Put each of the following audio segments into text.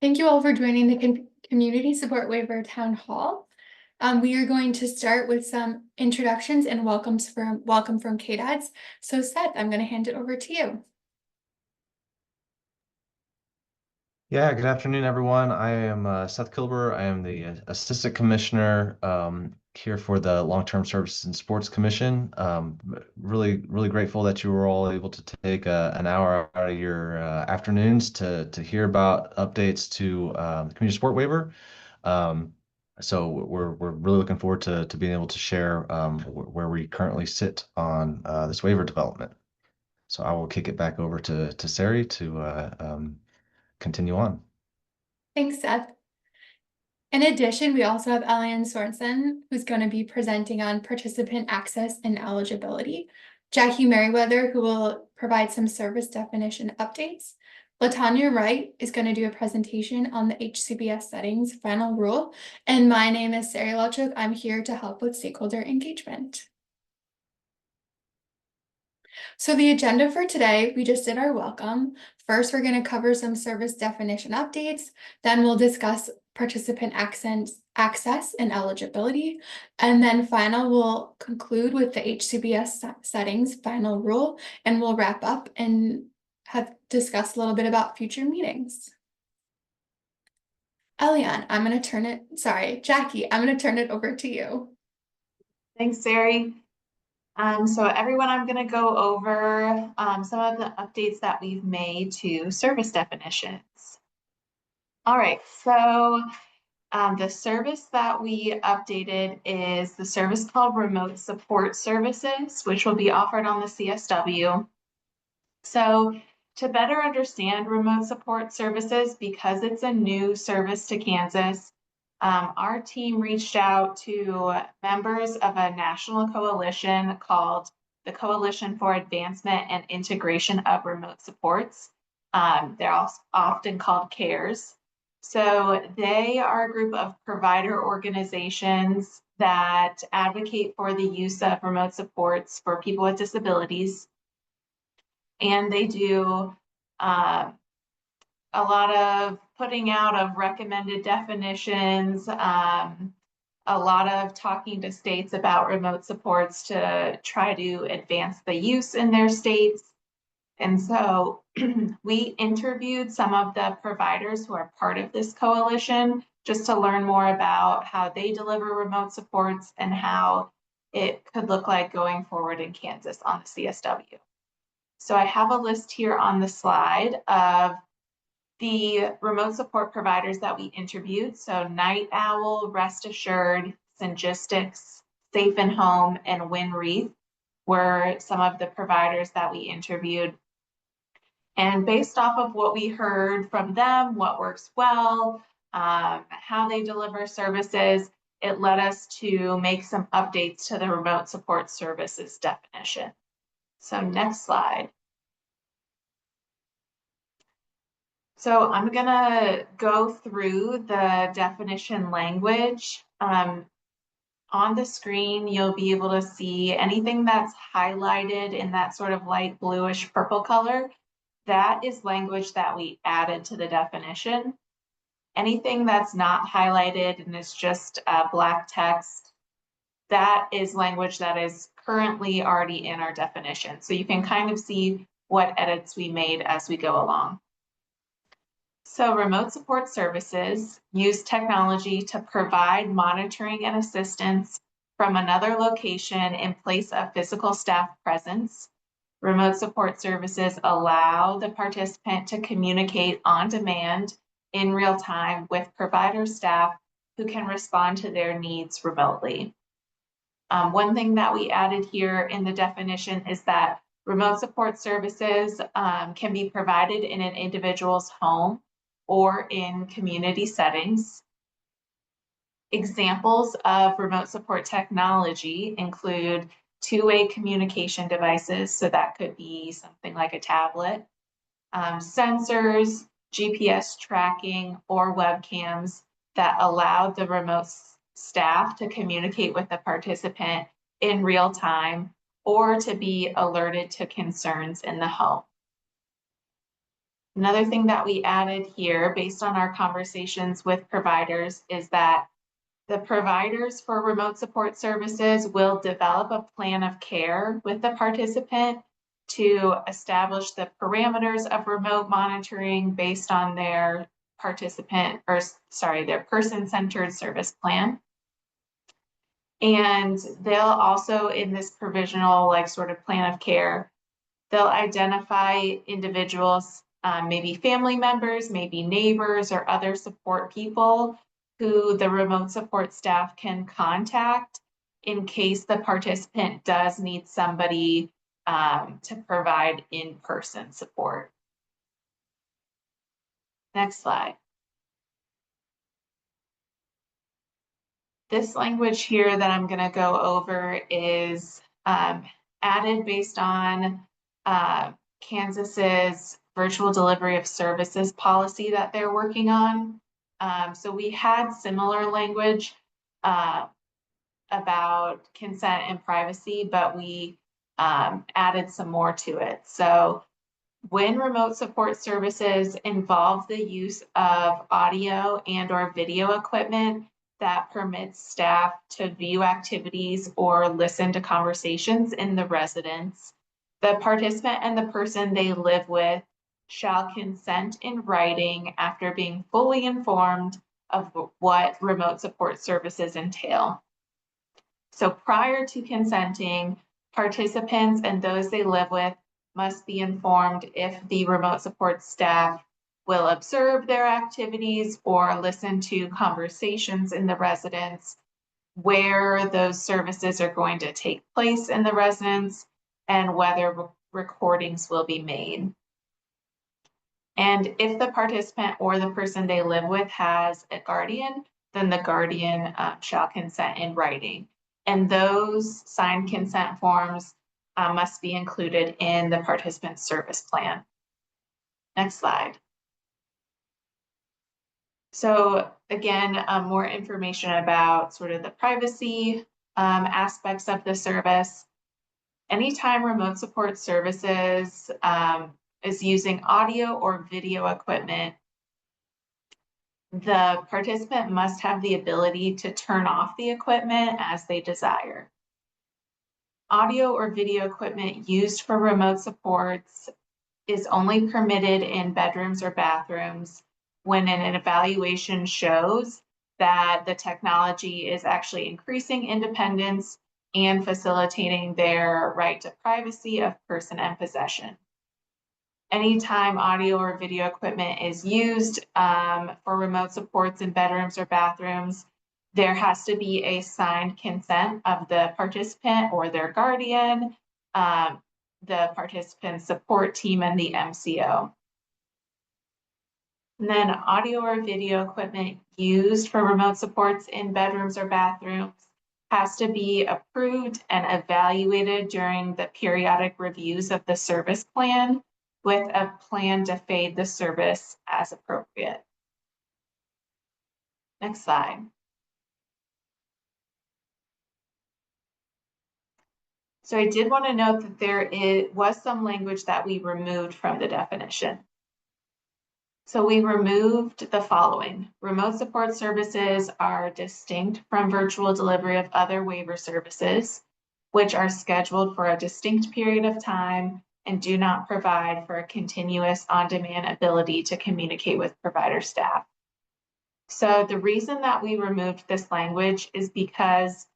Thank you all for joining the Community Support Waiver Town Hall. We are going to start with some introductions and welcome from KDADS. So Seth, I'm going to hand it over to you. Yeah, good afternoon, everyone. I am Seth Kilber. I am the Assistant Commissioner here for the Long-Term Services and Sports Commission. Really grateful that you were all able to take an hour out of your afternoons to hear about updates to the Community Sport Waiver. So we're really looking forward to being able to share where we currently sit on this waiver development. So I will kick it back over to Sari to continue on. Thanks, Seth. In addition, we also have Eliane Sorensen, who's going to be presenting on participant access and eligibility. Jackie Merriweather, who will provide some service definition updates. Latanya Wright is going to do a presentation on the HCBS settings final rule. And my name is Sari Lachuk. I'm here to help with stakeholder engagement. So the agenda for today, we just did our welcome. First, we're going to cover some service definition updates. Then we'll discuss participant access and eligibility. And then we'll conclude with the HCBS settings final rule, and we'll wrap up and have discussed a little bit about future meetings. Eliane, Jackie, I'm going to turn it over to you. Thanks, Sari. So everyone, I'm going to go over some of the updates that we've made to service definitions. All right, so the service that we updated is the service called Remote Support Services, which will be offered on the CSW. So to better understand remote support services, because it's a new service to Kansas, our team reached out to members of a national coalition called the Coalition for Advancement and Integration of Remote Supports. They're also often called CARES. So they are a group of provider organizations that advocate for the use of remote supports for people with disabilities. And they do a lot of putting out of recommended definitions, a lot of talking to states about remote supports to try to advance the use in their states. And so we interviewed some of the providers who are part of this coalition just to learn more about how they deliver remote supports and how it could look like going forward in Kansas on the CSW. So I have a list here on the slide of the remote support providers that we interviewed. So Night Owl, Rest Assured, Syngistics, Safe and Home, and WinWreath were some of the providers that we interviewed. And based off of what we heard from them, what works well, how they deliver services, it led us to make some updates to the remote support services definition. So next slide. So I'm gonna go through the definition language. On the screen, you'll be able to see anything that's highlighted in that sort of light bluish purple color. That is language that we added to the definition. Anything that's not highlighted and is just black text, that is language that is currently already in our definition. So you can kind of see what edits we made as we go along. So remote support services use technology to provide monitoring and assistance from another location in place of physical staff presence. Remote support services allow the participant to communicate on demand in real time with provider staff who can respond to their needs remotely. One thing that we added here in the definition is that remote support services can be provided in an individual's home or in community settings. Examples of remote support technology include two-way communication devices, so that could be something like a tablet, sensors, GPS tracking, or webcams that allow the remote staff to communicate with the participant in real time or to be alerted to concerns in the home. Another thing that we added here based on our conversations with providers is that the providers for remote support services will develop a plan of care with the participant to establish the parameters of remote monitoring based on their their person-centered service plan. And they'll also, in this provisional sort of plan of care, they'll identify individuals, maybe family members, maybe neighbors or other support people who the remote support staff can contact in case the participant does need somebody to provide in-person support. Next slide. This language here that I'm going to go over is added based on Kansas's virtual delivery of services policy that they're working on. So we had similar language about consent and privacy, but we added some more to it. So when remote support services involve the use of audio and/or video equipment that permits staff to view activities or listen to conversations in the residence, the participant and the person they live with shall consent in writing after being fully informed of what remote support services entail. So prior to consenting, participants and those they live with must be informed if the remote support staff will observe their activities or listen to conversations in the residence, where those services are going to take place in the residence, and whether recordings will be made. And if the participant or the person they live with has a guardian, then the guardian shall consent in writing. And those signed consent forms must be included in the participant service plan. Next slide. So again, more information about sort of the privacy aspects of the service. Anytime remote support services is using audio or video equipment, the participant must have the ability to turn off the equipment as they desire. Audio or video equipment used for remote supports is only permitted in bedrooms or bathrooms when an evaluation shows that the technology is actually increasing independence and facilitating their right to privacy of person and possession. Anytime audio or video equipment is used for remote supports in bedrooms or bathrooms, there has to be a signed consent of the participant or their guardian, the participant support team, and the MCO. And then audio or video equipment used for remote supports in bedrooms or bathrooms has to be approved and evaluated during the periodic reviews of the service plan, with a plan to fade the service as appropriate. Next slide. So I did want to note that there was some language that we removed from the definition. So we removed the following. Remote support services are distinct from virtual delivery of other waiver services, which are scheduled for a distinct period of time and do not provide for a continuous on-demand ability to communicate with provider staff. So the reason that we removed this language is because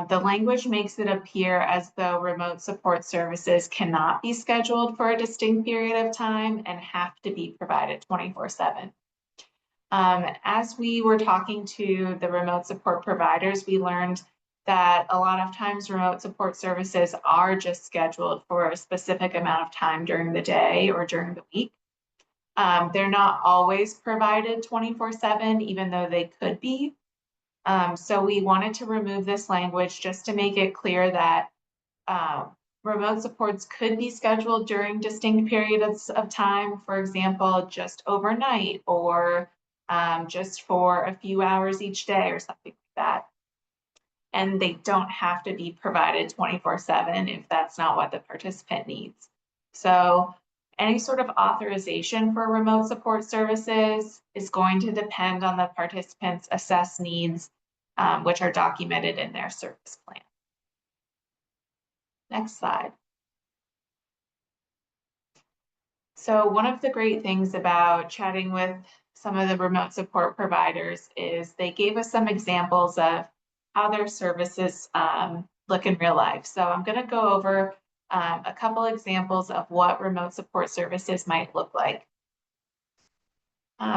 the language makes it appear as though remote support services cannot be scheduled for a distinct period of time and have to be provided 24/7. As we were talking to the remote support providers, we learned that a lot of times remote support services are just scheduled for a specific amount of time during the day or during the week. They're not always provided 24/7, even though they could be. So we wanted to remove this language just to make it clear that remote supports could be scheduled during distinct periods of time, for example, just overnight or just for a few hours each day or something like that. And they don't have to be provided 24/7 if that's not what the participant needs. So Any sort of authorization for remote support services is going to depend on the participants' assessed needs, which are documented in their service plan. Next slide. So one of the great things about chatting with some of the remote support providers is they gave us some examples of how their services look in real life. So I'm going to go over a couple examples of what remote support services might look like.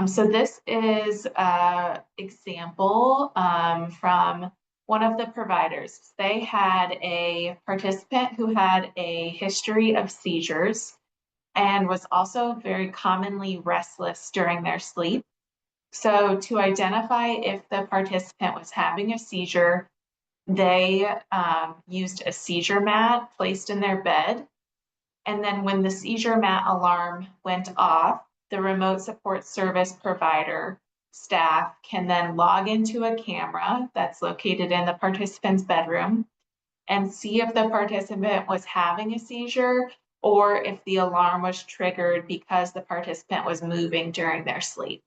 So this is an example from one of the providers. They had a participant who had a history of seizures and was also very commonly restless during their sleep. So to identify if the participant was having a seizure, they used a seizure mat placed in their bed. And then when the seizure mat alarm went off, the remote support service provider staff can then log into a camera that's located in the participant's bedroom and see if the participant was having a seizure or if the alarm was triggered because the participant was moving during their sleep.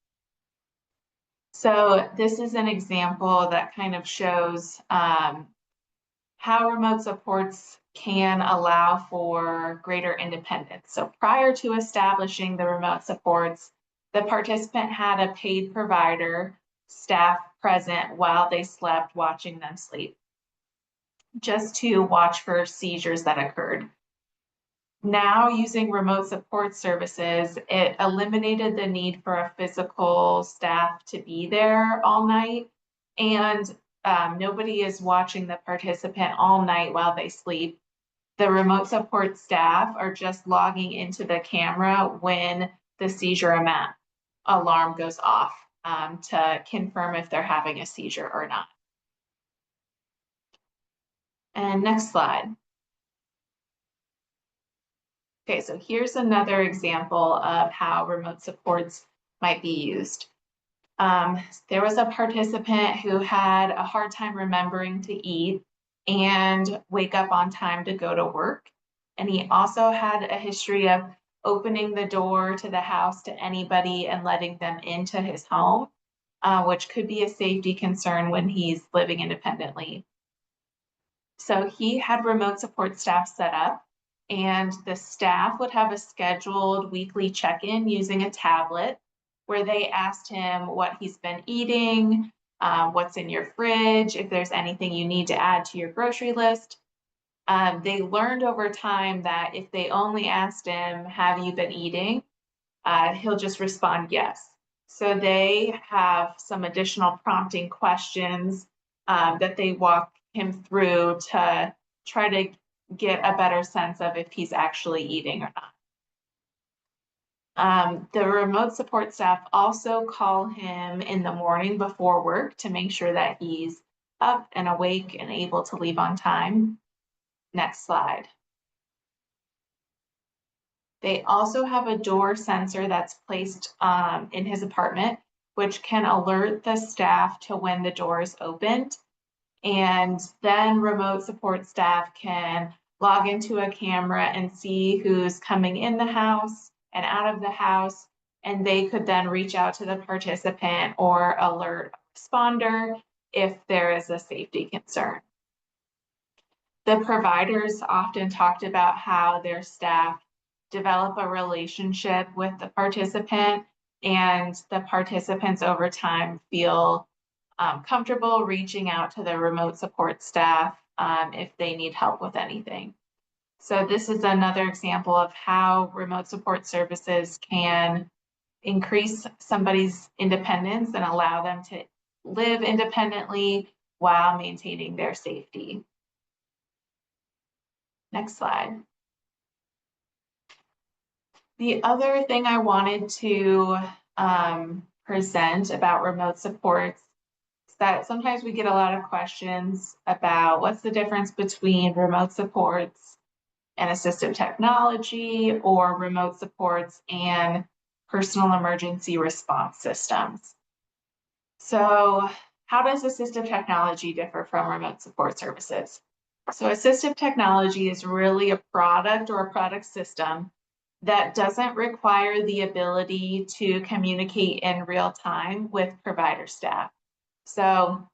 So this is an example that kind of shows how remote supports can allow for greater independence. So prior to establishing the remote supports, the participant had a paid provider staff present while they slept, watching them sleep, just to watch for seizures that occurred. Now, using remote support services, it eliminated the need for a physical staff to be there all night, and nobody is watching the participant all night while they sleep. The remote support staff are just logging into the camera when the seizure alarm goes off to confirm if they're having a seizure or not. And next slide. Okay, so here's another example of how remote supports might be used. There was a participant who had a hard time remembering to eat and wake up on time to go to work. And he also had a history of opening the door to the house to anybody and letting them into his home, which could be a safety concern when he's living independently. So he had remote support staff set up, and the staff would have a scheduled weekly check-in using a tablet where they asked him what he's been eating, what's in your fridge, if there's anything you need to add to your grocery list. They learned over time that if they only asked him, have you been eating? He'll just respond yes. So they have some additional prompting questions that they walk him through to try to get a better sense of if he's actually eating or not. The remote support staff also call him in the morning before work to make sure that he's up and awake and able to leave on time. Next slide. They also have a door sensor that's placed in his apartment, which can alert the staff to when the door is opened. And then remote support staff can log into a camera and see who's coming in the house and out of the house. And they could then reach out to the participant or alert a responder if there is a safety concern. The providers often talked about how their staff develop a relationship with the participant, and the participants over time feel comfortable reaching out to the remote support staff if they need help with anything. So this is another example of how remote support services can increase somebody's independence and allow them to live independently while maintaining their safety. Next slide. The other thing I wanted to present about remote supports is that sometimes we get a lot of questions about what's the difference between remote supports and assistive technology, or remote supports and personal emergency response systems. So how does assistive technology differ from remote support services? So assistive technology is really a product or a product system that doesn't require the ability to communicate in real time with provider staff. So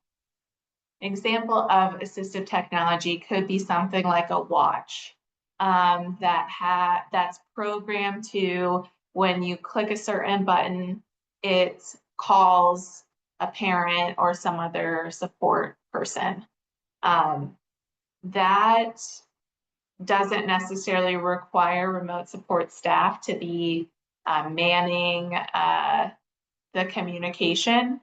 example of assistive technology could be something like a watch that's programmed to, when you click a certain button, it calls a parent or some other support person. That doesn't necessarily require remote support staff to be manning the communication.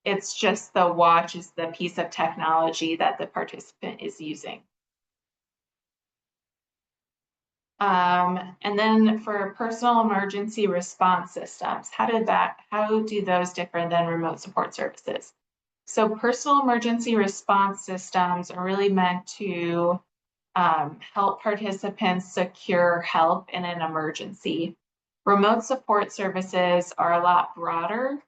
It's just the watch is the piece of technology that the participant is using. And then for personal emergency response systems, how do those differ than remote support services? So personal emergency response systems are really meant to help participants secure help in an emergency. Remote support services are a lot broader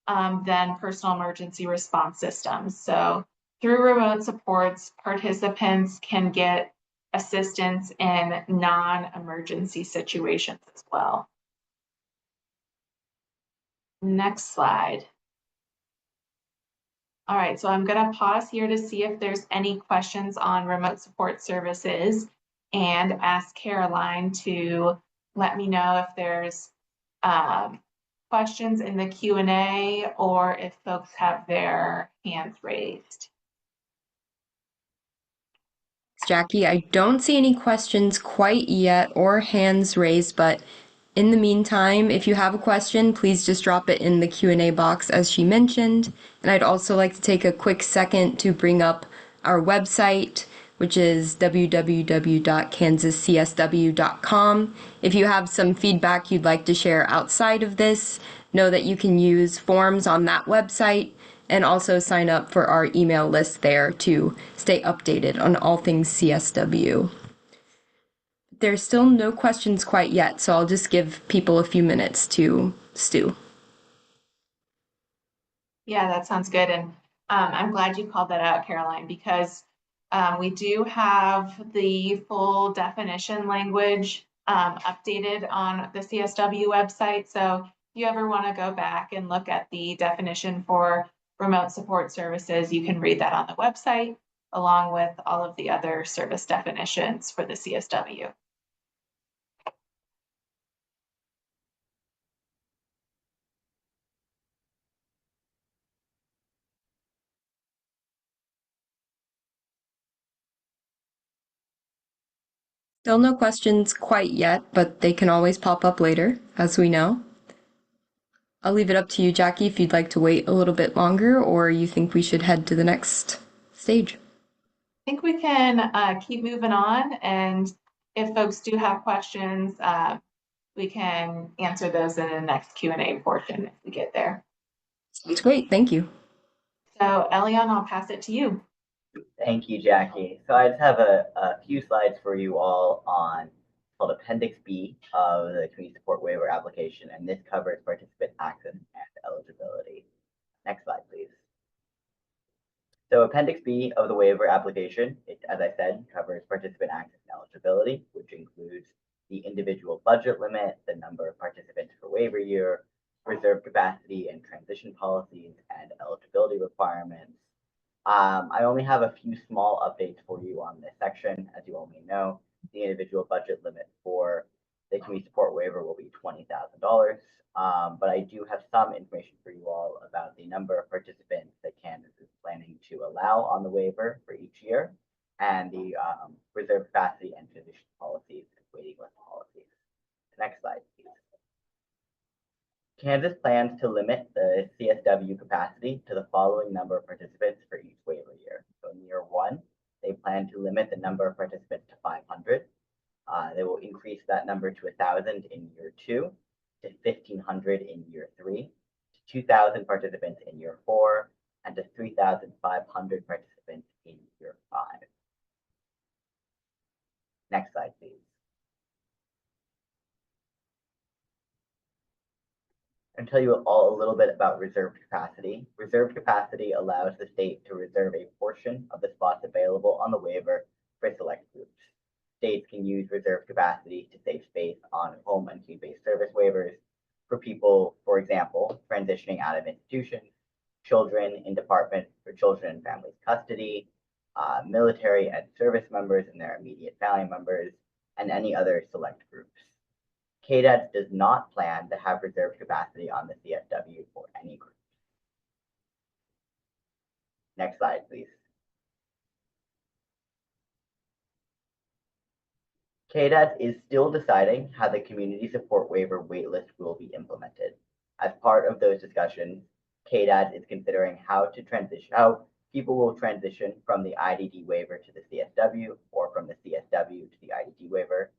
than personal emergency response systems. So through remote supports, participants can get assistance in non-emergency situations as well. Next slide. All right, so I'm going to pause here to see if there's any questions on remote support services and ask Caroline to let me know if there's questions in the Q&A or if folks have their hands raised. Jackie, I don't see any questions quite yet or hands raised, but in the meantime, if you have a question, please just drop it in the Q&A box as she mentioned. And I'd also like to take a quick second to bring up our website, which is www.kansascsw.com. If you have some feedback you'd like to share outside of this, know that you can use forms on that website and also sign up for our email list there to stay updated on all things CSW. There's still no questions quite yet, so I'll just give people a few minutes to stew. Yeah, that sounds good. And I'm glad you called that out, Caroline, because we do have the full definition language updated on the CSW website. So if you ever want to go back and look at the definition for remote support services, you can read that on the website, along with all of the other service definitions for the CSW. Still no questions quite yet, but they can always pop up later, as we know. I'll leave it up to you, Jackie, if you'd like to wait a little bit longer or you think we should head to the next stage. I think we can keep moving on, and if folks do have questions, we can answer those in the next Q&A portion if we get there. It's great, thank you. So Elion, I'll pass it to you. Thank you, Jackie. So I just have a few slides for you all on called Appendix B of the Community Support Waiver application, and this covers participant access and eligibility. Next slide, please. So Appendix B of the waiver application, it, as I said, covers participant access and eligibility, which includes the individual budget limit, the number of participants per waiver year, reserve capacity and transition policies, and eligibility requirements. I only have a few small updates for you on this section. As you all may know, the individual budget limit for the community support waiver will be $20,000. But I do have some information for you all about the number of participants that Kansas is planning to allow on the waiver for each year, and the reserve capacity and transition policies and waiting list policies. Next slide, please. Kansas plans to limit the CSW capacity to the following number of participants for each waiver year. So in year one, they plan to limit the number of participants to 500. They will increase that number to 1,000 in year two, to 1,500 in year three, to 2,000 participants in year four, and to 3,500 participants in year five. Next slide, please. I'll tell you all a little bit about reserved capacity. Reserved capacity allows the state to reserve a portion of the spots available on the waiver for select groups. states can use reserved capacity to save space on home and community-based service waivers for people, for example, transitioning out of institutions, children in Department for Children and Families Custody, military and service members and their immediate family members, and any other select groups. KDAD does not plan to have reserved capacity on the CSW for any group. Next slide, please. KDAD is still deciding how the community support waiver waitlist will be implemented. As part of those discussions, KDAD is considering how people will transition from the IDD waiver to the CSW or from the CSW to the IDD waiver.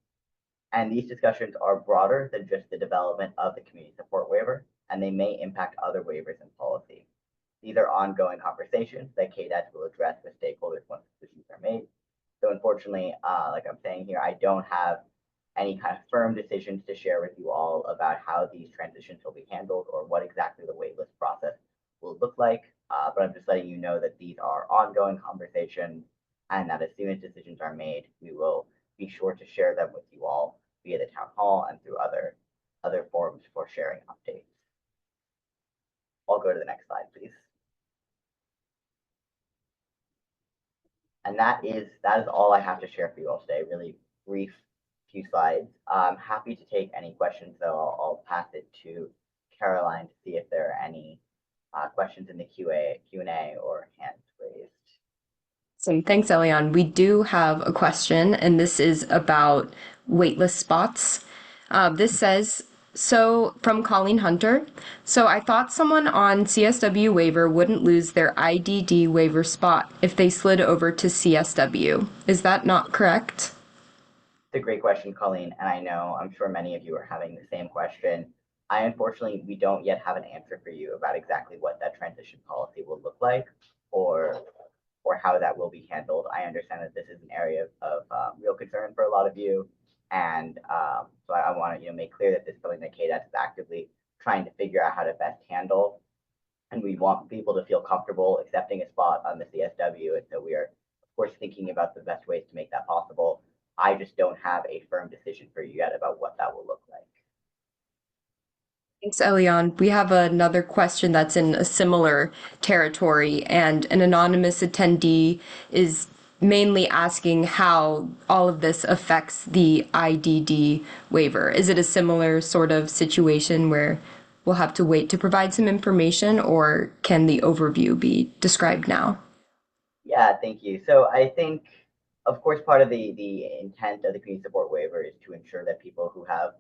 And these discussions are broader than just the development of the community support waiver, and they may impact other waivers and policy. These are ongoing conversations that KDAD will address with stakeholders once decisions are made. So unfortunately, like I'm saying here, I don't have any kind of firm decisions to share with you all about how these transitions will be handled or what exactly the waitlist process will look like. But I'm just letting you know that these are ongoing conversations and that as soon as decisions are made, we will be sure to share them with you all via the town hall and through other forums for sharing updates. I'll go to the next slide, please. And that is all I have to share for you all today. Really brief few slides. I'm happy to take any questions, though. I'll pass it to Caroline to see if there are any questions in the Q&A or hands raised. So thanks, Elian. We do have a question, and this is about waitlist spots. This says, so from Colleen Hunter, so I thought someone on CSW waiver wouldn't lose their IDD waiver spot if they slid over to CSW. Is that not correct? It's a great question, Colleen, and I'm sure many of you are having the same question. Unfortunately, we don't yet have an answer for you about exactly what that transition policy will look like or how that will be handled. I understand that this is an area of real concern for a lot of you. And so I want to make clear that this is something that KDAD is actively trying to figure out how to best handle. And we want people to feel comfortable accepting a spot on the CSW. And so we are, of course, thinking about the best ways to make that possible. I just don't have a firm decision for you yet about what that will look like. Thanks, Elian. We have another question that's in a similar territory, and an anonymous attendee is mainly asking how all of this affects the IDD waiver. Is it a similar sort of situation where we'll have to wait to provide some information, or can the overview be described now? Yeah, thank you. So I think, of course, part of the intent of the community support waiver is to ensure that people who have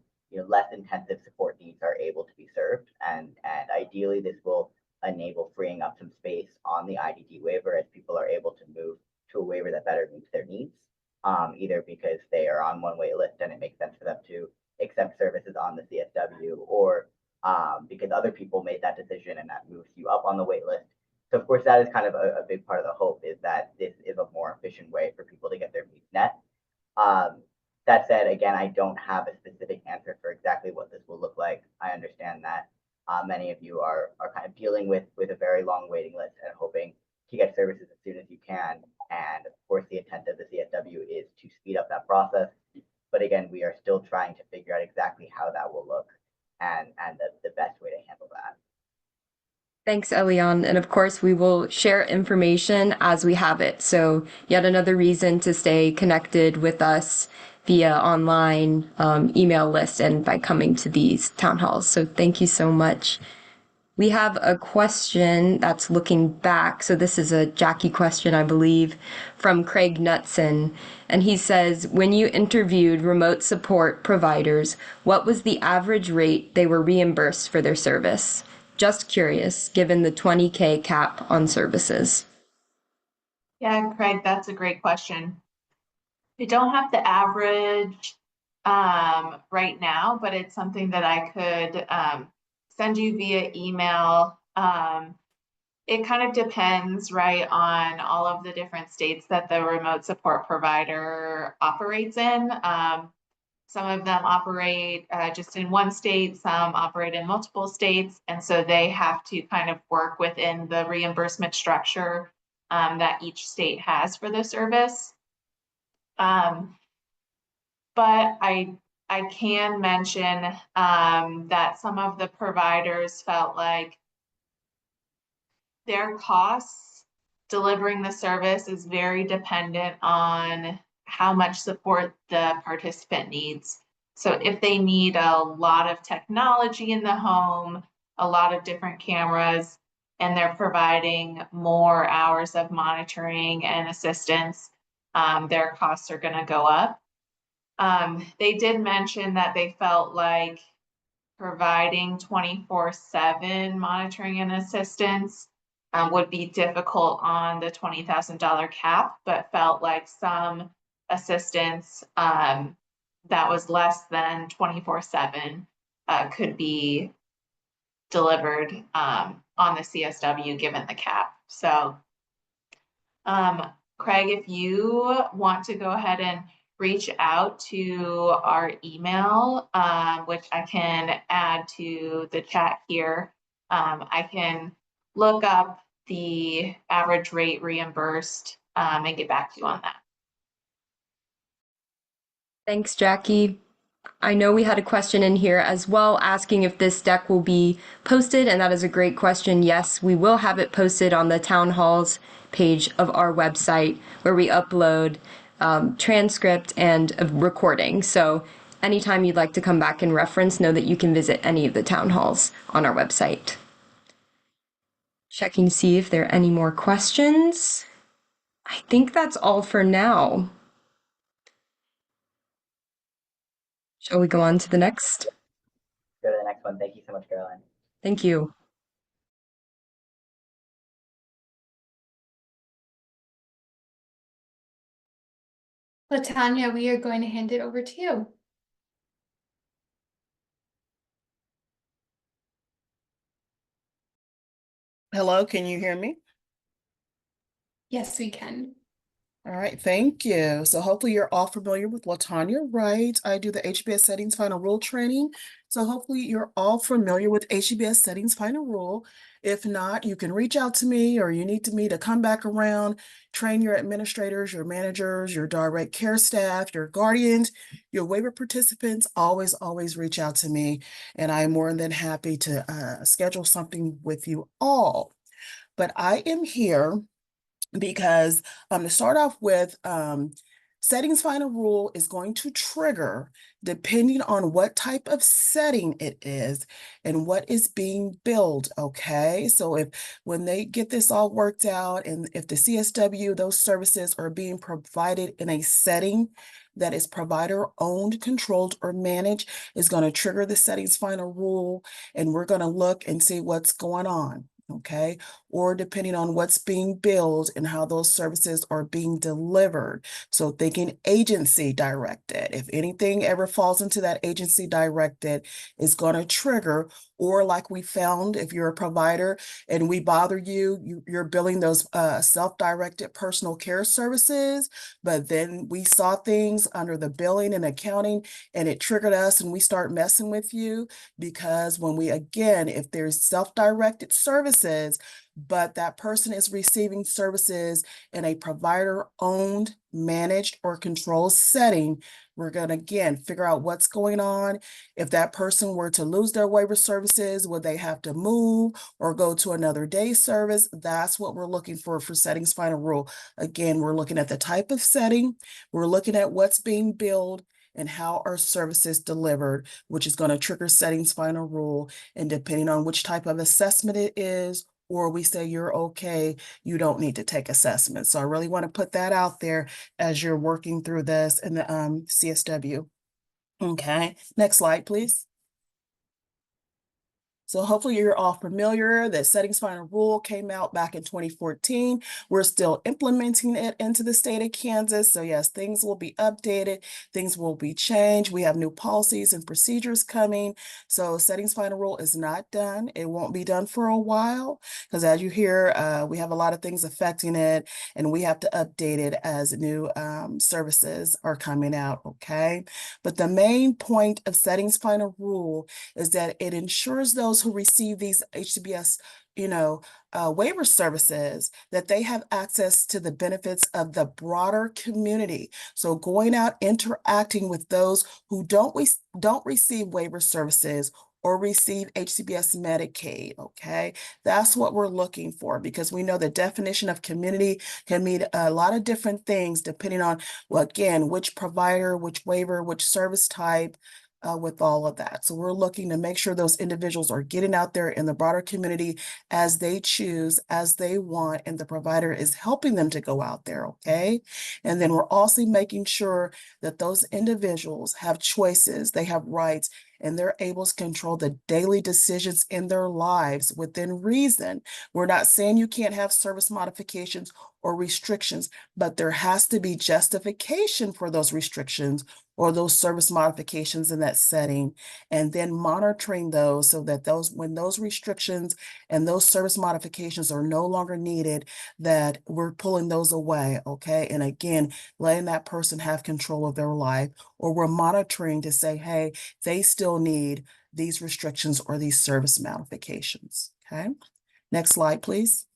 less intensive support needs are able to be served. And ideally, this will enable freeing up some space on the IDD waiver as people are able to move to a waiver that better meets their needs, either because they are on one wait list and it makes sense for them to accept services on the CSW, or because other people made that decision and that moves you up on the wait list. So of course, that is kind of a big part of the hope, is that this is a more efficient way for people to get their needs met. That said, again, I don't have a specific answer for exactly what this will look like. I understand that many of you are kind of dealing with a very long waiting list and hoping to get services as soon as you can. And of course, the intent of the CSW is to speed up that process. But again, we are still trying to figure out exactly how that will look and the best way to handle that. Thanks, Elian. And of course, we will share information as we have it. So yet another reason to stay connected with us via online email list and by coming to these town halls. So thank you so much. We have a question that's looking back. So this is a Jackie question, I believe, from Craig Knutson. And he says, when you interviewed remote support providers, what was the average rate they were reimbursed for their service? Just curious, given the $20K cap on services. Yeah, Craig, that's a great question. I don't have the average right now, but it's something that I could send you via email. It kind of depends, right, on all of the different states that the remote support provider operates in. Some of them operate just in one state, some operate in multiple states, and so they have to kind of work within the reimbursement structure that each state has for the service. but I can mention that some of the providers felt like their costs delivering the service is very dependent on how much support the participant needs. So if they need a lot of technology in the home, a lot of different cameras, and they're providing more hours of monitoring and assistance, their costs are going to go up. They did mention that they felt like providing 24/7 monitoring and assistance would be difficult on the $20,000 cap, but felt like some assistance that was less than 24/7 could be delivered on the CSW given the cap. So Craig, if you want to go ahead and reach out to our email, which I can add to the chat here, I can look up the average rate reimbursed and get back to you on that. Thanks, Jackie. I know we had a question in here as well asking if this deck will be posted, and that is a great question. Yes, we will have it posted on the town halls page of our website where we upload transcript and a recording. So anytime you'd like to come back and reference, know that you can visit any of the town halls on our website. Checking to see if there are any more questions. I think that's all for now. Shall we go on to the next? Go to the next one. Thank you so much, Caroline. Thank you. Latanya, we are going to hand it over to you. Hello, can you hear me? Yes, we can. All right, thank you. So hopefully you're all familiar with Latanya, right? I do the HBS Settings Final Rule training. So hopefully you're all familiar with HBS Settings Final Rule. If not, you can reach out to me, or you need me to come back around, train your administrators, your managers, your direct care staff, your guardians, your waiver participants. Always reach out to me, and I'm more than happy to schedule something with you all. But I am here because to start off with, settings final rule is going to trigger depending on what type of setting it is and what is being billed, okay? So if when they get this all worked out, and if the CSW, those services are being provided in a setting that is provider owned, controlled, or managed, is going to trigger the settings final rule, and we're going to look and see what's going on. Okay, or depending on what's being billed and how those services are being delivered. So thinking agency directed, if anything ever falls into that agency directed, is going to trigger. Or like we found, if you're a provider and we bother you're billing those self-directed personal care services, but then we saw things under the billing and accounting and it triggered us and we start messing with you, because when we, again, if there's self-directed services, but that person is receiving services in a provider-owned, managed, or controlled setting, we're going to, again, figure out what's going on. If that person were to lose their waiver services, would they have to move or go to another day service? That's what we're looking for settings final rule. Again, we're looking at the type of setting, we're looking at what's being billed, and how are services delivered, which is going to trigger settings final rule. And depending on which type of assessment it is, or we say you're okay, you don't need to take assessments. So I really want to put that out there as you're working through this in the CSW. Okay, next slide, please. So hopefully you're all familiar that settings final rule came out back in 2014. We're still implementing it into the state of Kansas. So yes, things will be updated, things will be changed. We have new policies and procedures coming. So settings final rule is not done. It won't be done for a while, because as you hear, we have a lot of things affecting it, and we have to update it as new services are coming out, okay? But the main point of settings final rule is that it ensures those who receive these HCBS waiver services, that they have access to the benefits of the broader community. So going out, interacting with those who don't receive waiver services or receive HCBS Medicaid, okay? That's what we're looking for, because we know the definition of community can mean a lot of different things depending on, well, again, which provider, which waiver, which service type, with all of that. So we're looking to make sure those individuals are getting out there in the broader community as they choose, as they want, and the provider is helping them to go out there, okay? And then we're also making sure that those individuals have choices, they have rights, and they're able to control the daily decisions in their lives within reason. We're not saying you can't have service modifications or restrictions, but there has to be justification for those restrictions or those service modifications in that setting, and then monitoring those so that when those restrictions and those service modifications are no longer needed, that we're pulling those away, okay? And again, letting that person have control of their life, or we're monitoring to say, hey, they still need these restrictions or these service modifications, okay? Next slide, please.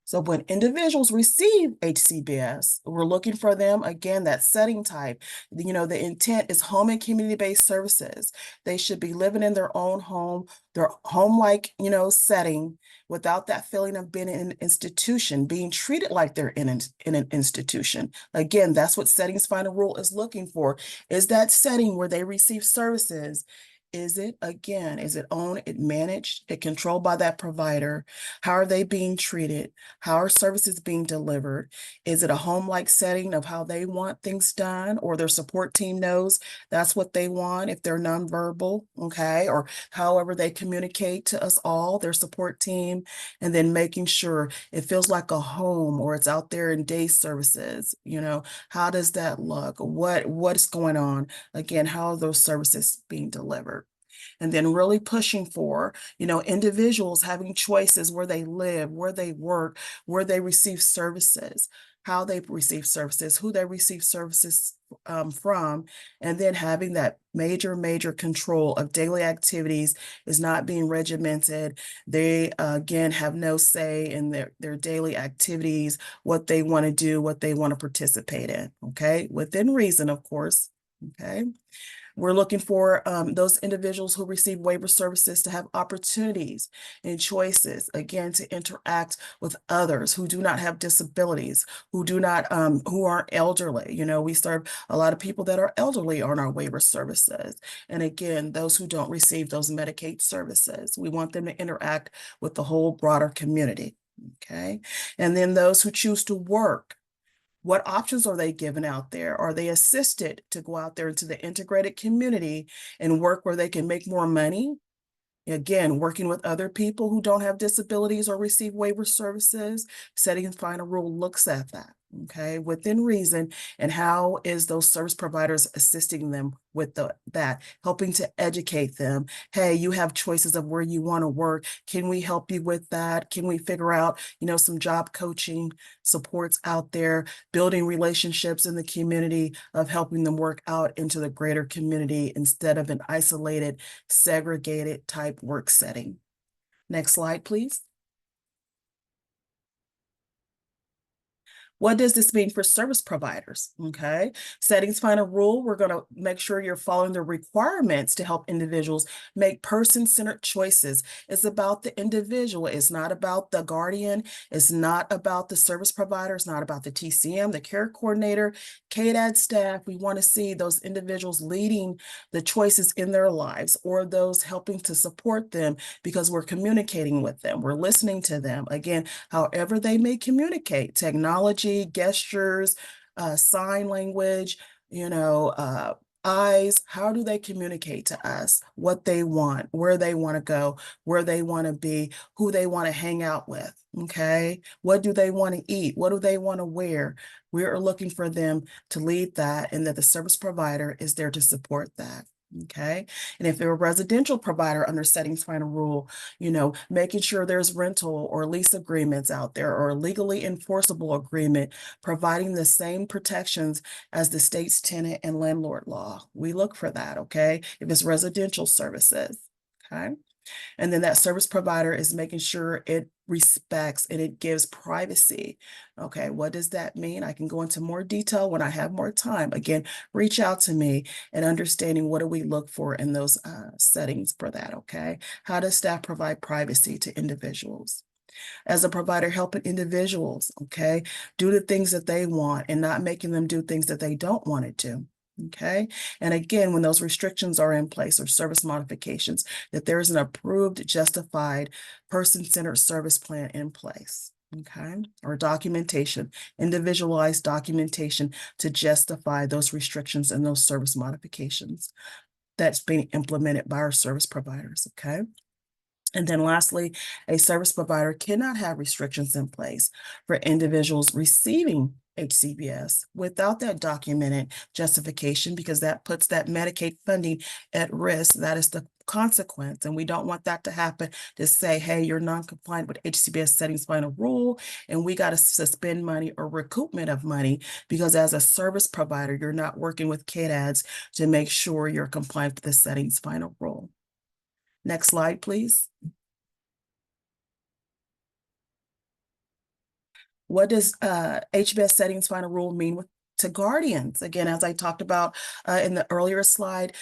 So when individuals receive HCBS, we're looking for them, again, that setting type. The intent is home and community-based services. They should be living in their own home, their home-like, setting, without that feeling of being in an institution, being treated like they're in an institution. Again, that's what Settings Final Rule is looking for, is that setting where they receive services. Is it owned, managed, controlled by that provider? How are they being treated? How are services being delivered? Is it a home-like setting of how they want things done, or their support team knows that's what they want if they're nonverbal, okay? Or however they communicate to us all, their support team, and then making sure it feels like a home, or it's out there in day services. How does that look? What is going on? Again, how are those services being delivered? And then really pushing for, individuals having choices where they live, where they work, where they receive services, how they receive services, who they receive services from, and then having that major control of daily activities is not being regimented. They, again, have no say in their daily activities, what they want to do, what they want to participate in, okay? Within reason, of course, okay? We're looking for those individuals who receive waiver services to have opportunities and choices, again, to interact with others who do not have disabilities, who aren't elderly. We serve a lot of people that are elderly on our waiver services. And again, those who don't receive those Medicaid services, we want them to interact with the whole broader community, okay? And then those who choose to work. What options are they given out there? Are they assisted to go out there into the integrated community and work where they can make more money? Again, working with other people who don't have disabilities or receive waiver services. Settings Final Rule looks at that, okay, within reason, and how is those service providers assisting them with that, helping to educate them. Hey, you have choices of where you want to work. Can we help you with that? Can we figure out, some job coaching supports out there, building relationships in the community of helping them work out into the greater community instead of an isolated, segregated type work setting. Next slide, please. What does this mean for service providers? Okay, Settings Final Rule, we're going to make sure you're following the requirements to help individuals make person-centered choices. It's about the individual. It's not about the guardian. It's not about the service provider. It's not about the TCM, the care coordinator, KDAD staff. We want to see those individuals leading the choices in their lives, or those helping to support them, because we're communicating with them. We're listening to them. Again, however they may communicate, technology, gestures, sign language, eyes, how do they communicate to us what they want, where they want to go, where they want to be, who they want to hang out with, okay? What do they want to eat? What do they want to wear? We are looking for them to lead that, and that the service provider is there to support that. Okay. And if they're a residential provider under Settings Final Rule, making sure there's rental or lease agreements out there, or a legally enforceable agreement, providing the same protections as the state's tenant and landlord law. We look for that, okay? If it's residential services, okay? And then that service provider is making sure it respects and it gives privacy. Okay, what does that mean? I can go into more detail when I have more time. Again, reach out to me and understanding what do we look for in those settings for that, okay? How does staff provide privacy to individuals? As a provider, helping individuals, okay, do the things that they want and not making them do things that they don't want to do. Okay. And again, when those restrictions are in place or service modifications, that there is an approved, justified, person-centered service plan in place. Okay. Or documentation, individualized documentation to justify those restrictions and those service modifications that's being implemented by our service providers. Okay. And then lastly, a service provider cannot have restrictions in place for individuals receiving HCBS without that documented justification, because that puts that Medicaid funding at risk. That is the consequence. And we don't want that to happen, to say, hey, you're non-compliant with HCBS settings final rule, and we got to suspend money or recoupment of money because as a service provider, you're not working with KDADs to make sure you're compliant with the settings final rule. Next slide, please. What does HBS settings final rule mean to guardians? Again, as I talked about in the earlier slide,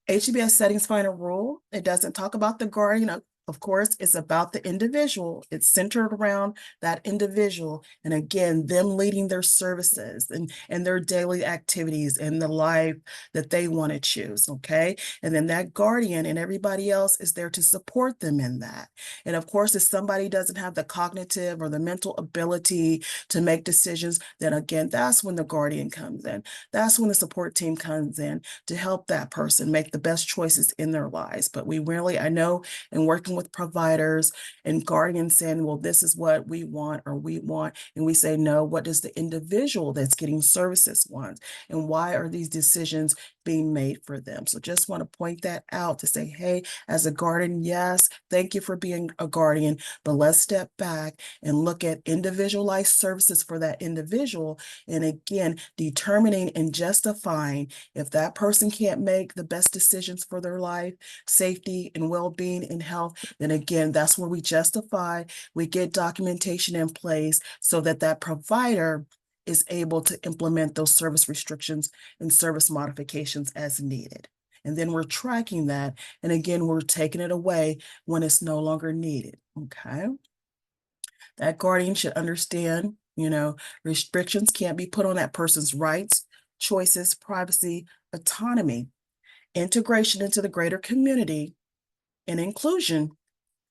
HBS settings final rule, it doesn't talk about the guardian. Of course, it's about the individual. It's centered around that individual. And again, them leading their services and their daily activities and the life that they want to choose, okay? And then that guardian and everybody else is there to support them in that. And of course, if somebody doesn't have the cognitive or the mental ability to make decisions, then again, that's when the guardian comes in. That's when the support team comes in to help that person make the best choices in their lives. But we really, I know, in working with providers and guardians saying, well, this is what we want or we want. And we say, no, what does the individual that's getting services want? And why are these decisions being made for them? So just want to point that out to say, hey, as a guardian, yes, thank you for being a guardian, but let's step back and look at individualized services for that individual. And again, determining and justifying if that person can't make the best decisions for their life, safety and well-being and health, then again, that's where we justify, we get documentation in place so that that provider is able to implement those service restrictions and service modifications as needed. And then we're tracking that. And again, we're taking it away when it's no longer needed, okay? That guardian should understand, restrictions can't be put on that person's rights, choices, privacy, autonomy, integration into the greater community, and inclusion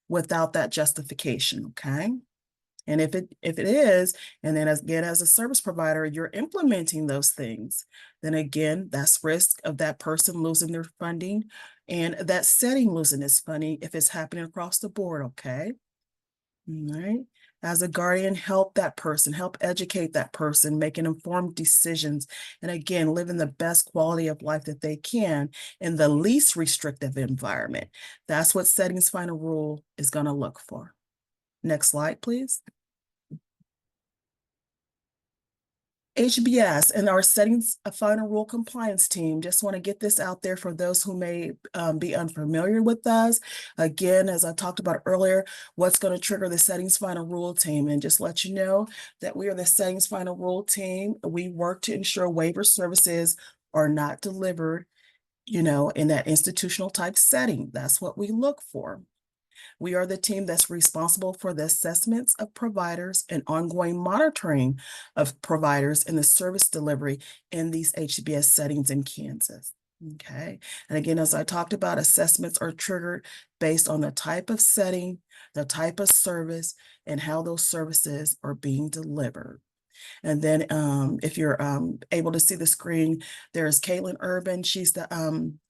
without that justification, okay? And if it is, and then again, as a service provider, you're implementing those things, then again, that's risk of that person losing their funding and that setting losing its funding if it's happening across the board, okay? All right. As a guardian, help that person, help educate that person, making informed decisions, and again, living the best quality of life that they can in the least restrictive environment. That's what settings final rule is going to look for. Next slide, please. HBS and our settings final rule compliance team. Just want to get this out there for those who may be unfamiliar with us. Again, as I talked about earlier, what's going to trigger the settings final rule team, and just let you know that we are the settings final rule team. We work to ensure waiver services are not delivered, in that institutional type setting. That's what we look for. We are the team that's responsible for the assessments of providers and ongoing monitoring of providers in the service delivery in these HBS settings in Kansas. Okay. And again, as I talked about, assessments are triggered based on the type of setting, the type of service, and how those services are being delivered. And then if you're able to see the screen, there's Caitlin Urban. She's the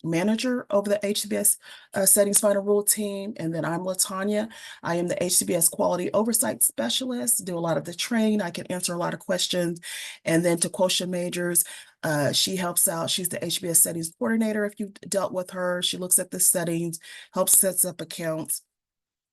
manager over the HCBS settings final rule team. And then I'm LaTanya. I am the HCBS quality oversight specialist, do a lot of the training. I can answer a lot of questions. And then Takosha Majors, she helps out. She's the HBS settings coordinator. If you've dealt with her, she looks at the settings, helps sets up accounts.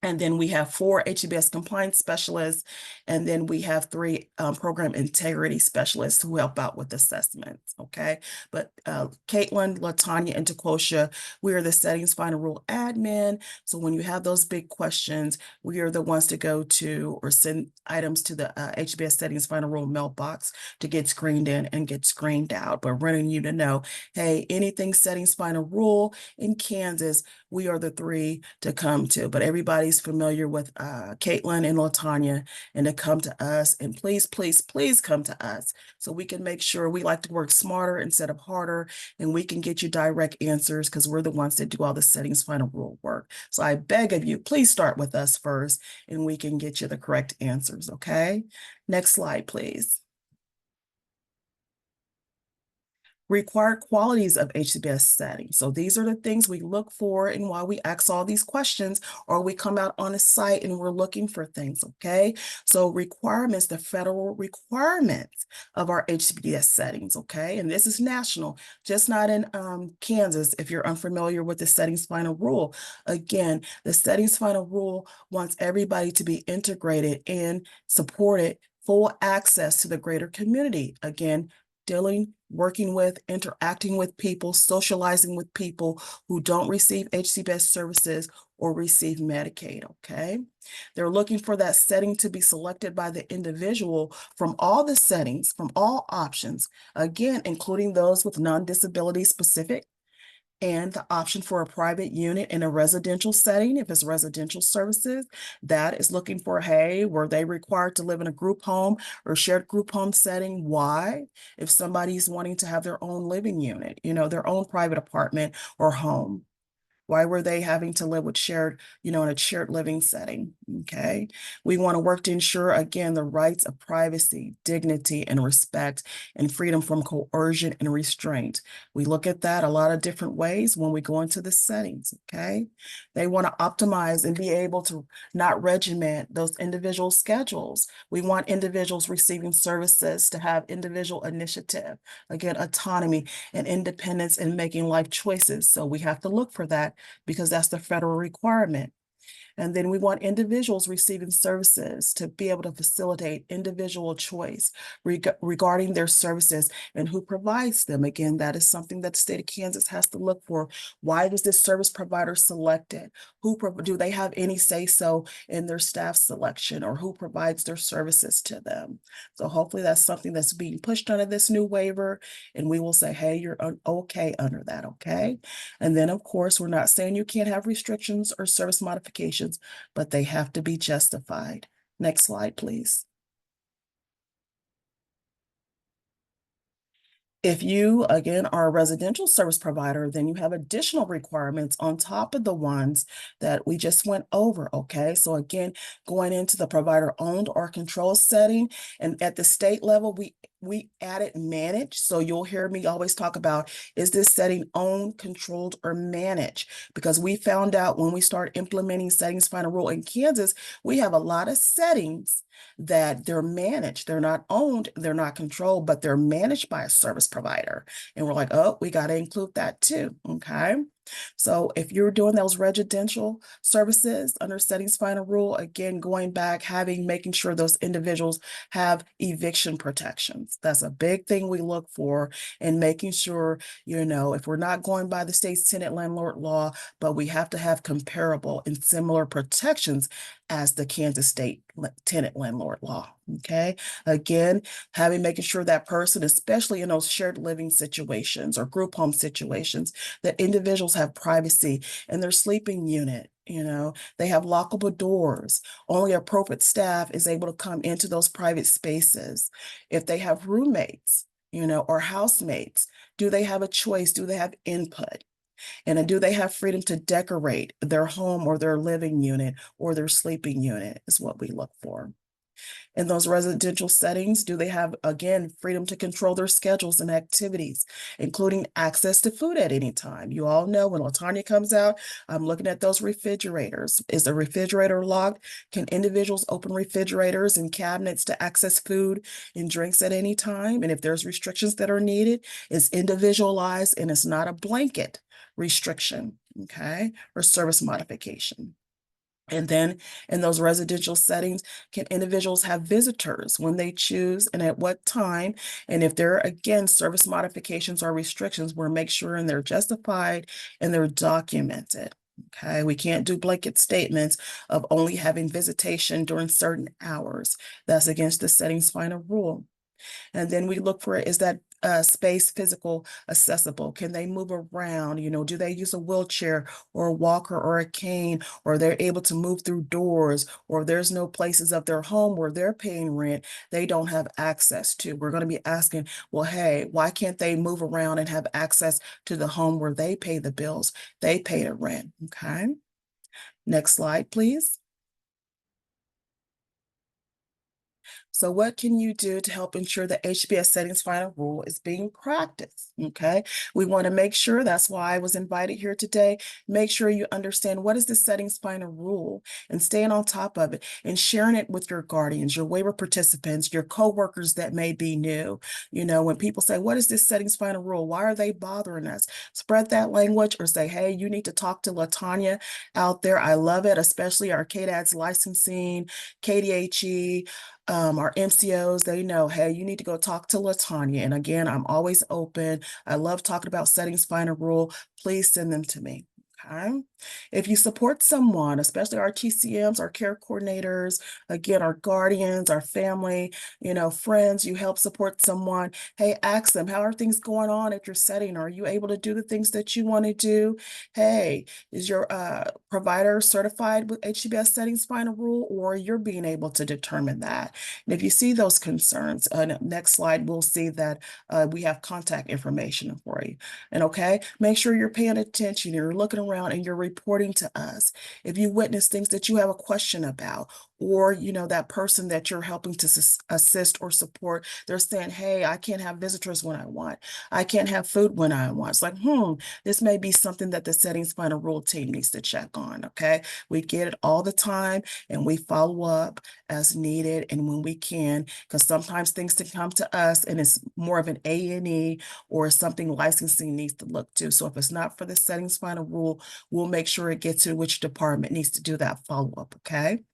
And then we have 4 HCBS compliance specialists, and then we have 3 program integrity specialists who help out with assessments, okay? But Caitlin, LaTanya, and Takosha, we are the settings final rule admin. So when you have those big questions, we are the ones to go to or send items to the HCBS settings final rule mailbox to get screened in and get screened out. But wanting you to know, hey, anything settings final rule in Kansas, we are the 3 to come to, but everybody's familiar with Caitlin and LaTanya, and to come to us. And please, please, please come to us so we can make sure. We like to work smarter instead of harder, and we can get you direct answers because we're the ones that do all the settings final rule work. So I beg of you, please start with us first, and we can get you the correct answers, okay? Next slide, please. Required qualities of HCBS settings. So these are the things we look for and why we ask all these questions, or we come out on a site and we're looking for things, okay? So requirements, the federal requirements of our HCBS settings, okay? And this is national, just not in Kansas, if you're unfamiliar with the settings final rule. Again, the settings final rule wants everybody to be integrated and supported, full access to the greater community. Again, working with, interacting with people, socializing with people who don't receive HCBS services or receive Medicaid, okay? They're looking for that setting to be selected by the individual from all the settings, from all options, again, including those with non-disability specific, and the option for a private unit in a residential setting. If it's residential services, that is looking for, hey, were they required to live in a group home or shared group home setting? Why? If somebody's wanting to have their own living unit, their own private apartment or home. Why were they having to live with shared, in a shared living setting? Okay. We want to work to ensure, again, the rights of privacy, dignity, and respect, and freedom from coercion and restraint. We look at that a lot of different ways when we go into the settings. Okay. They want to optimize and be able to not regiment those individual schedules. We want individuals receiving services to have individual initiative, again, autonomy and independence in making life choices. So we have to look for that, because that's the federal requirement. And then we want individuals receiving services to be able to facilitate individual choice regarding their services and who provides them. Again, that is something that the state of Kansas has to look for. Why was this service provider selected? Do they have any say-so in their staff selection, or who provides their services to them? So hopefully that's something that's being pushed under this new waiver, and we will say, hey, you're okay under that, okay? And then, of course, we're not saying you can't have restrictions or service modifications, but they have to be justified. Next slide, please. If you, again, are a residential service provider, then you have additional requirements on top of the ones that we just went over, okay? So again, going into the provider-owned or controlled setting, and at the state level, we added managed. So you'll hear me always talk about, is this setting owned, controlled, or managed? Because we found out when we start implementing settings final rule in Kansas, we have a lot of settings that they're managed. They're not owned, they're not controlled, but they're managed by a service provider. And we're like, oh, we got to include that too, okay? So if you're doing those residential services under settings final rule, again, going back, making sure those individuals have eviction protections. That's a big thing we look for, and making sure, if we're not going by the state's tenant landlord law, but we have to have comparable and similar protections as the Kansas state tenant landlord law, okay? Again, making sure that person, especially in those shared living situations or group home situations, that individuals have privacy in their sleeping unit. They have lockable doors. Only appropriate staff is able to come into those private spaces. If they have roommates, or housemates, do they have a choice? Do they have input? And do they have freedom to decorate their home or their living unit or their sleeping unit is what we look for. In those residential settings, do they have, again, freedom to control their schedules and activities, including access to food at any time? You all know when LaTanya comes out, I'm looking at those refrigerators. Is the refrigerator locked? Can individuals open refrigerators and cabinets to access food and drinks at any time? And if there's restrictions that are needed, it's individualized and it's not a blanket restriction, okay, or service modification. And then in those residential settings, can individuals have visitors when they choose and at what time? And if there are, again, service modifications or restrictions, we'll make sure and they're justified and they're documented. Okay, we can't do blanket statements of only having visitation during certain hours. That's against the settings final rule. And then we look for, is that space physical accessible? Can they move around? You know, do they use a wheelchair or a walker or a cane, or they're able to move through doors, or there's no places of their home where they're paying rent they don't have access to? We're going to be asking, well, hey, why can't they move around and have access to the home where they pay the bills, they pay the rent? Okay. Next slide, please. So what can you do to help ensure the HBS settings final rule is being practiced? Okay, we want to make sure, that's why I was invited here today, make sure you understand what is the settings final rule and staying on top of it and sharing it with your guardians, your waiver participants, your coworkers that may be new. You know, when people say, what is this settings final rule? Why are they bothering us? Spread that language or say, hey, you need to talk to LaTanya out there. I love it, especially our KDAD's licensing, KDHE, our MCOs, they know, hey, you need to go talk to LaTanya. And again, I'm always open. I love talking about settings final rule. Please send them to me. Okay. If you support someone, especially our TCMs, our care coordinators, again, our guardians, our family, you know, friends, you help support someone, hey, ask them, how are things going on at your setting? Are you able to do the things that you want to do? Hey, is your provider certified with HCBS settings final rule, or you're being able to determine that? And if you see those concerns, next slide, we'll see that we have contact information for you. And okay, make sure you're paying attention, you're looking around and you're reporting to us. If you witness things that you have a question about, or, you know, that person that you're helping to assist or support, they're saying, hey, I can't have visitors when I want. I can't have food when I want. It's like, this may be something that the settings final rule team needs to check on, okay? We get it all the time and we follow up as needed and when we can, because sometimes things can come to us and it's more of an A&E or something licensing needs to look to. So if it's not for the settings final rule, we'll make sure it gets to which department needs to do that follow-up, okay?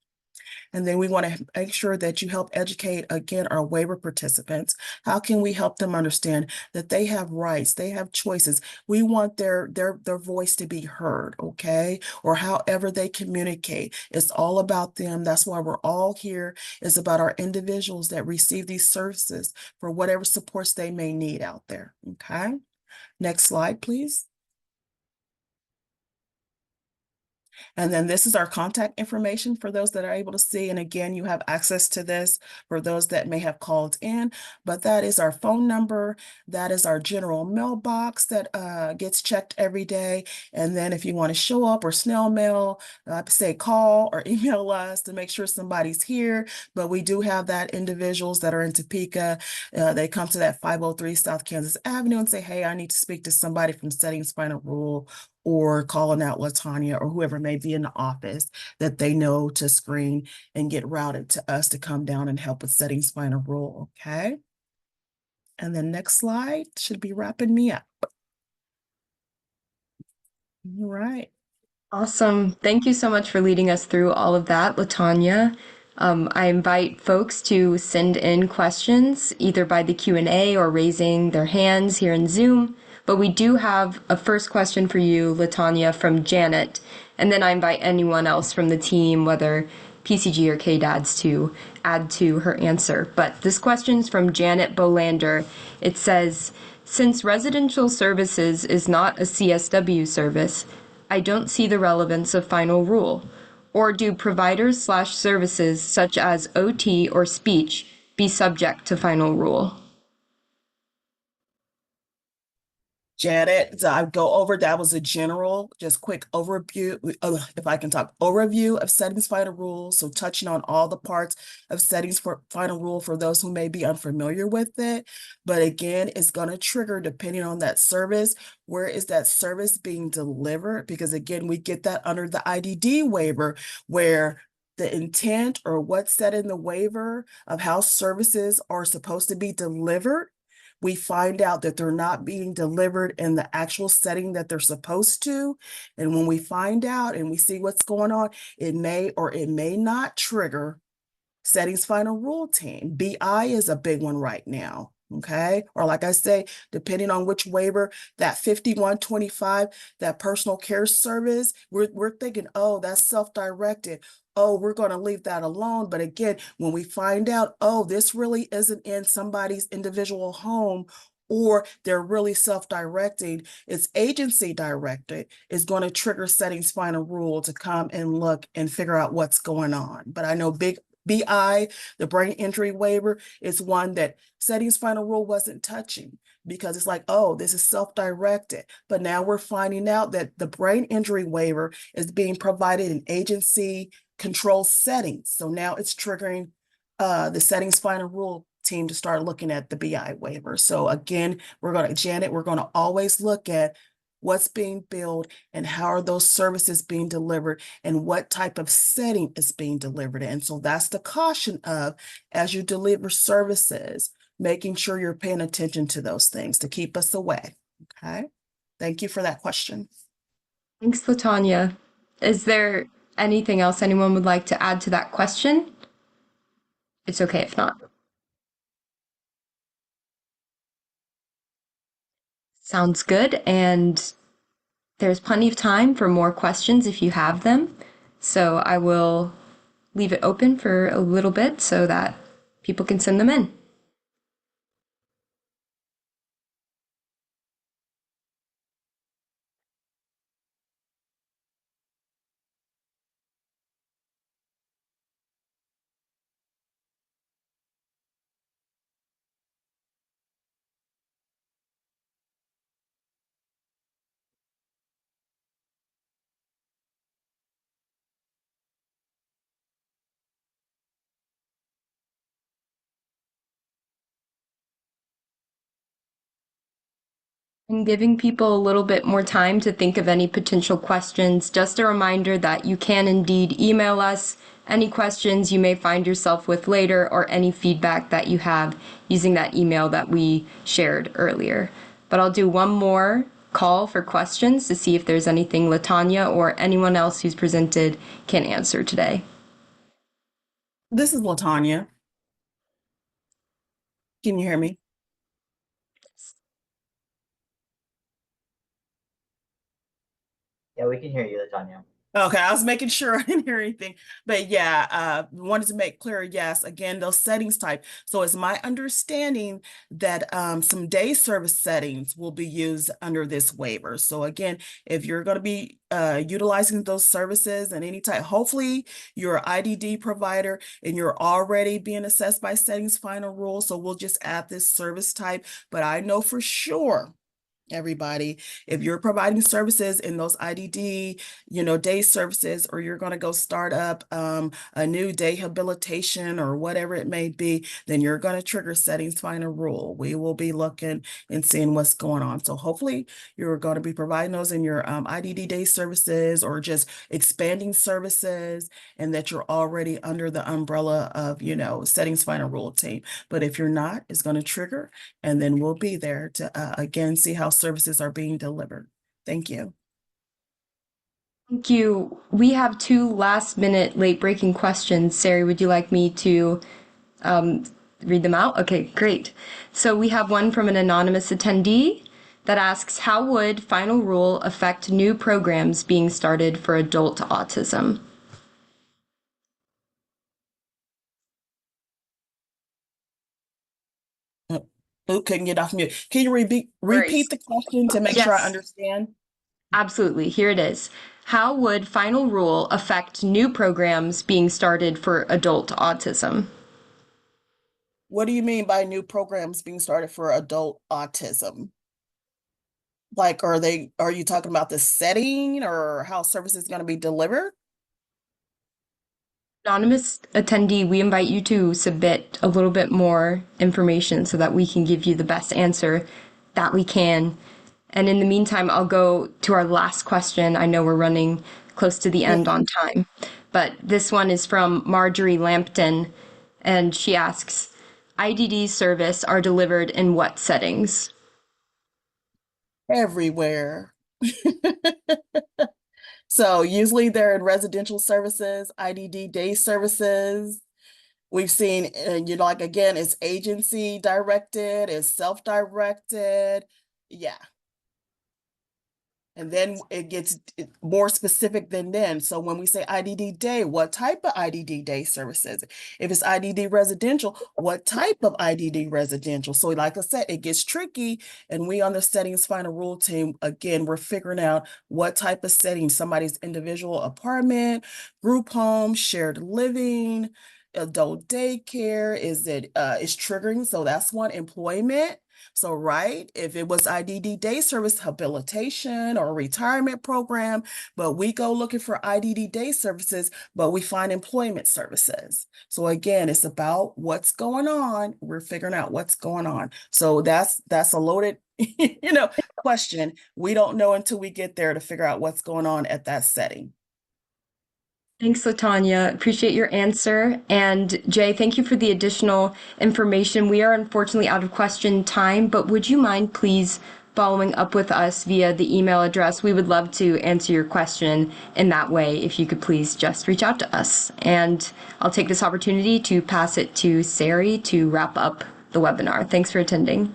And then we want to make sure that you help educate, again, our waiver participants. How can we help them understand that they have rights, they have choices? We want their voice to be heard, okay? Or however they communicate. It's all about them. That's why we're all here. It's about our individuals that receive these services for whatever supports they may need out there, okay? Next slide, please. And then this is our contact information for those that are able to see. And again, you have access to this for those that may have called in, but that is our phone number. That is our general mailbox that gets checked every day. And then if you want to show up or snail mail, say call or email us to make sure somebody's here. But we do have that individuals that are in Topeka. They come to that 503 South Kansas Avenue and say, hey, I need to speak to somebody from Settings Final Rule, or calling out LaTanya or whoever may be in the office that they know to screen and get routed to us to come down and help with settings final rule, okay? And then next slide should be wrapping me up. All right. Awesome. Thank you so much for leading us through all of that, LaTanya. I invite folks to send in questions either by the Q&A or raising their hands here in Zoom. But we do have a first question for you, LaTanya, from Janet. And then I invite anyone else from the team, whether PCG or KDADS, to add to her answer. But this question is from Janet Bolander. It says, since residential services is not a CSW service, I don't see the relevance of final rule. Or do providers/services such as OT or speech be subject to final rule? Janet, so I go over, that was a general, just quick overview, if I can talk, overview of settings final rules. So touching on all the parts of settings for final rule for those who may be unfamiliar with it. But again, it's going to trigger depending on that service. Where is that service being delivered? Because again, we get that under the IDD waiver where the intent or what's set in the waiver of how services are supposed to be delivered we find out that they're not being delivered in the actual setting that they're supposed to. And when we find out and we see what's going on, it may or it may not trigger settings final rule team. BI is a big one right now. Okay. Or like I say, depending on which waiver, that 5125, that personal care service, we're thinking, oh, that's self-directed. Oh, we're going to leave that alone. But again, when we find out, oh, this really isn't in somebody's individual home, or they're really self-directing, it's agency directed, is going to trigger settings final rule to come and look and figure out what's going on. But I know BI, the brain injury waiver, is one that settings final rule wasn't touching because it's like, oh, this is self-directed. But now we're finding out that the brain injury waiver is being provided in agency control settings. So now it's triggering the settings final rule team to start looking at the BI waiver. So again, Janet, we're going to always look at what's being billed and how are those services being delivered and what type of setting is being delivered in. So that's the caution of, as you deliver services, making sure you're paying attention to those things to keep us away. Okay. Thank you for that question. Thanks, Latanya. Is there anything else anyone would like to add to that question? It's okay if not. Sounds good. And there's plenty of time for more questions if you have them. So I will leave it open for a little bit so that people can send them in. And giving people a little bit more time to think of any potential questions. Just a reminder that you can indeed email us any questions you may find yourself with later or any feedback that you have using that email that we shared earlier. But I'll do one more call for questions to see if there's anything Latanya or anyone else who's presented can answer today. This is Latanya. Can you hear me? Yeah, we can hear you, Latanya. Okay, I was making sure I didn't hear anything, but yeah, wanted to make clear, yes, again, those settings type. So it's my understanding that some day service settings will be used under this waiver. So again, if you're going to be utilizing those services and any type, hopefully you're an IDD provider and you're already being assessed by settings final rule. So we'll just add this service type, but I know for sure, everybody, if you're providing services in those IDD, day services, or you're going to go start up a new day habilitation or whatever it may be, then you're going to trigger settings final rule. We will be looking and seeing what's going on. So hopefully you're going to be providing those in your IDD day services or just expanding services, and that you're already under the umbrella of, settings final rule team. But if you're not, it's going to trigger, and then we'll be there to again see how services are being delivered. Thank you. Thank you. We have 2 last-minute late-breaking questions. Sari, would you like me to read them out? Okay, great. So we have one from an anonymous attendee that asks, how would final rule affect new programs being started for adult autism? Oh, couldn't get off mute. Can you repeat the question to make sure I Yes. understand? Absolutely. Here it is. How would final rule affect new programs being started for adult autism? What do you mean by new programs being started for adult autism? Like, are you talking about the setting or how service is going to be delivered? Anonymous attendee, we invite you to submit a little bit more information so that we can give you the best answer that we can. And in the meantime, I'll go to our last question. I know we're running close to the end on time, but this one is from Marjorie Lampton, and she asks, IDD service are delivered in what settings? Everywhere. So usually they're in residential services, IDD day services. We've seen, like, again, it's agency directed, it's self-directed. Yeah. And then it gets more specific than then. So when we say IDD day, what type of IDD day services? If it's IDD residential, what type of IDD residential? So like I said, it gets tricky. And we on the settings final rule team, again, we're figuring out what type of setting, somebody's individual apartment, group home, shared living, adult daycare, is triggering. So that's one. Employment. So, right, if it was IDD day service habilitation or retirement program, but we go looking for IDD day services, but we find employment services. So again, it's about what's going on. We're figuring out what's going on. So that's a loaded, question. We don't know until we get there to figure out what's going on at that setting. Thanks, Latanya. Appreciate your answer. And Jay, thank you for the additional information. We are unfortunately out of question time, but would you mind please following up with us via the email address? We would love to answer your question in that way. If you could please just reach out to us. And I'll take this opportunity to pass it to Sari to wrap up the webinar. Thanks for attending.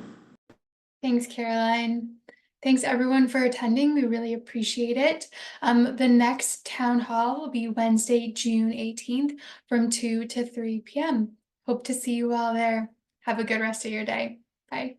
Thanks, Caroline. Thanks everyone for attending. We really appreciate it. The next town hall will be Wednesday, June 18th from 2 to 3 p.m. Hope to see you all there. Have a good rest of your day. Bye.